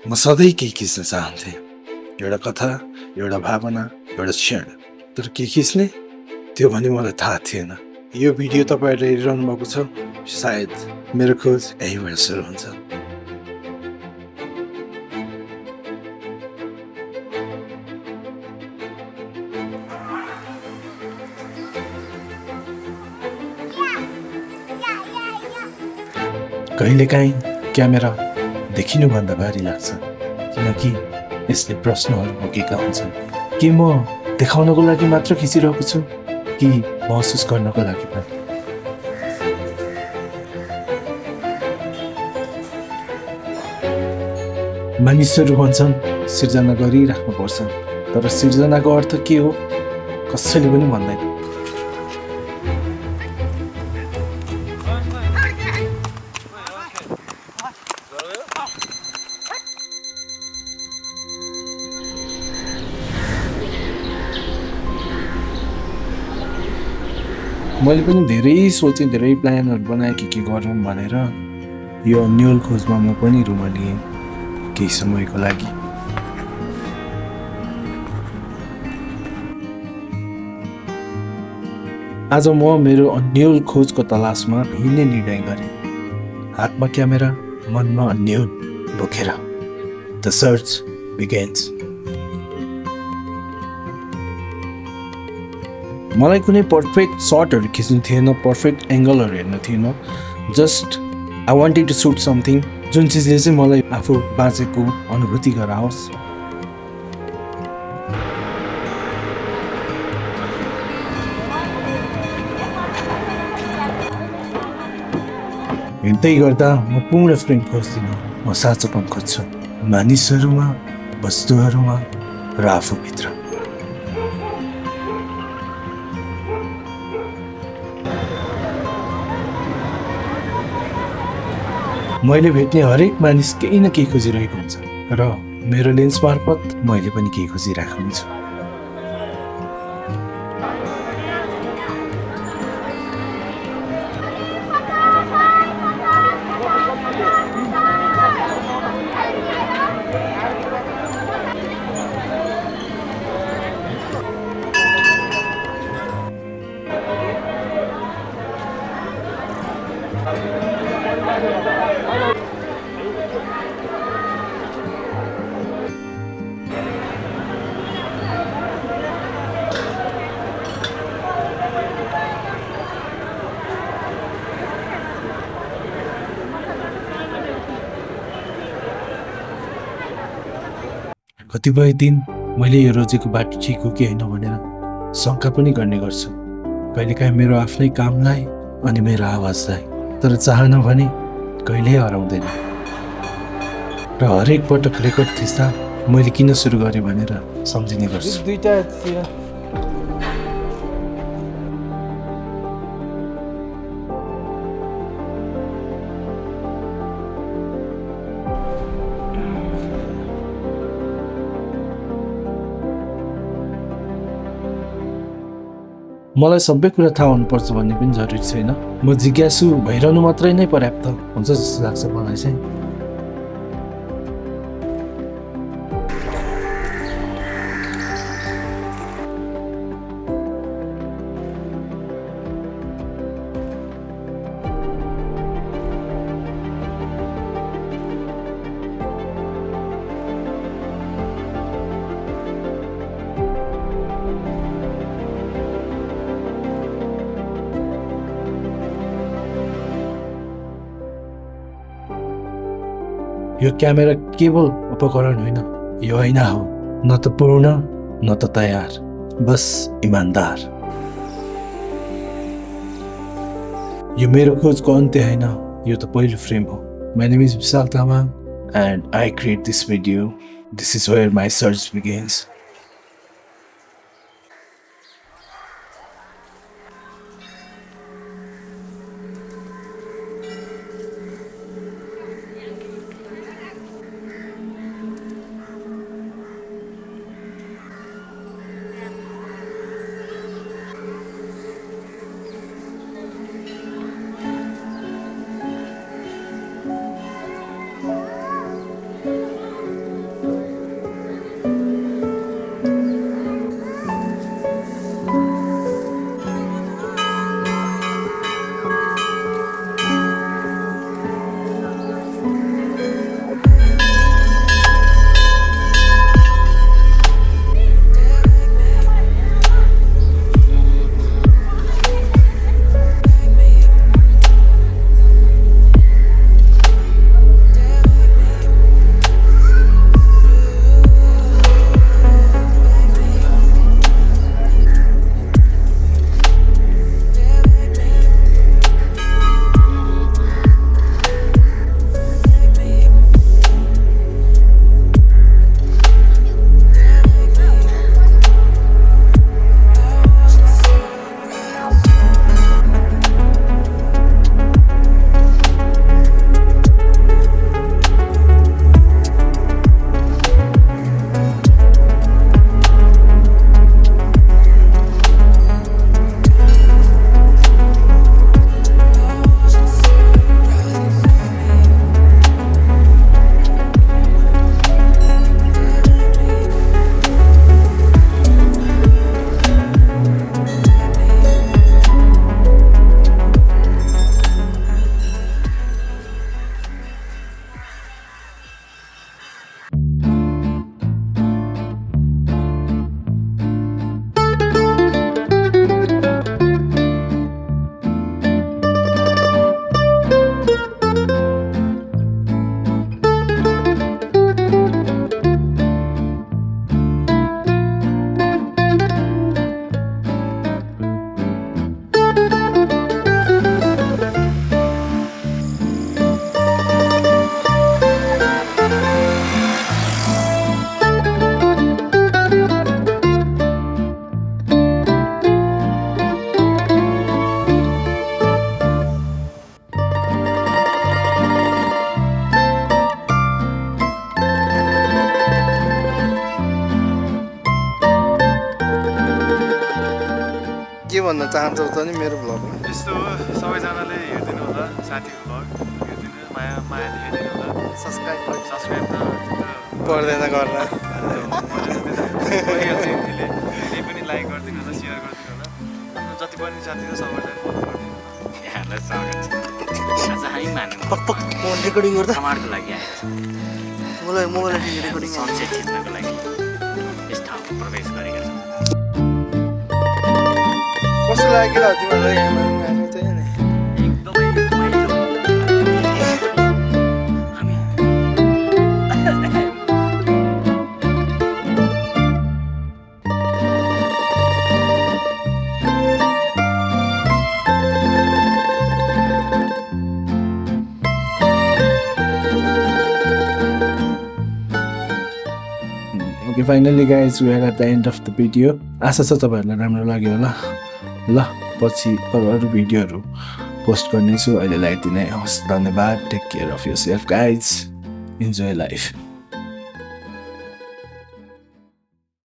म सधैँ केही खिच्न चाहन्थेँ, एउटा कथा, एउटा भावना, एउटा क्षण। तर के खिच्ने त्यो भने मलाई थाहा थिएन। यो भिडियो तपाईँहरूले हेरिरहनु भएको छ, सायद मेरो खोज यहीँबाट सुरु हुन्छ। कहिलेकाहीँ क्यामेरा देखिनुभन्दा भारी लाग्छ, किनकि यसले प्रश्नहरू बोकेका हुन्छन्। के म देखाउनको लागि मात्र खिचिरहेको छु कि महसुस गर्नको लागि पनि? मानिसहरू भन्छन् सिर्जना गरिराख्नुपर्छ, तर सिर्जनाको अर्थ के हो कसैले पनि भन्दैन। मैले पनि धेरै सोचेँ, धेरै प्लानहरू बनाएँ के गरौँ भनेर। यो अन्यल खोजमा म पनि रुम लिएँ केही समयको लागि। आज म मेरो अन्यल खोजको तलासमा हिँड्ने निर्णय गरेँ, हातमा क्यामेरा, मनमा अन्यल बोकेर। The search begins. मलाई कुनै पर्फेक्ट सर्टहरू खिच्नु थिएन, पर्फेक्ट एङ्गलहरू हेर्नु थिएन। Just I wanted to shoot something जुन चिजले चाहिँ मलाई आफू बाँचेको अनुभूति गराओस्। हिँड्दै गर्दा म पूर्ण फ्रेम खोज्दिनँ, म साँचोपन खोज्छु, मानिसहरूमा, वस्तुहरूमा र आफूभित्र। मैले भेट्ने हरेक मानिस केही न केही खोजिरहेको हुन्छ र मेरो लेन्स मार्फत मैले पनि केही खोजिरहेको हुन्छु। कतिपय दिन मैले यो रोजेको बाटो ठिक हो कि होइन भनेर शङ्का पनि गर्ने गर्छु, कहिलेकाहीँ मेरो आफ्नै कामलाई अनि मेरो आवाजलाई। तर चाहना भने कहिल्यै हराउँदैन र हरेक पटक रेकर्ड खिच्दा मैले किन सुरु गरेँ भनेर सम्झिने गर्छु। मलाई सबै कुरा थाहा हुनुपर्छ भन्ने पनि जरुरी छैन। म जिज्ञासु भइरहनु मात्रै नै पर्याप्त हुन्छ जस्तो लाग्छ मलाई चाहिँ। यो क्यामेरा केवल उपकरण होइन, यो ऐना हो, न त पूर्ण न त तयार, बस इमान्दार। यो मेरो खोजको अन्त्य होइन, यो त पहिलो फ्रेम हो। My name is Vishal Tamang and I create this video. This is where my search begins. भन्न चाहन्छौ त नि मेरो भ्लगमा? यस्तो हो सबैजनाले हेरिदिनु होला साथीको भ्लग हेरिदिनु माया मायाले हेरिदिनु होला सब्स्क्राइब सब्सक्राइब त पर्दैन गर्न। यसले पनि लाइक गरिदिनु होला सेयर गरिदिनु होला आफ्नो जति पनि साथी छ सबैलाई फलो गरिदिनु होला यहाँलाई स्वागत छ आज हामी मानव पक म रेकर्डिङ गर्दा समाजको लागि आएको छ मलाई मोबाइल रेकर्डिङ सनसेट खिच्नको लागि यस ठाउँमा प्रवेश गरेका छौँ कस्तो लाग्यो तिमीहरूलाई यहाँ आएको चाहिँ नि? एकदमै रमाइलो हामी Okay, finally guys, we are at the end of the video. आशा छ तपाईँहरूलाई राम्रो लाग्यो होला ल पछि अरू भिडियोहरू पोस्ट गर्नेछु अहिलेलाई यति नै हवस् धन्यवाद take care of yourself guys enjoy life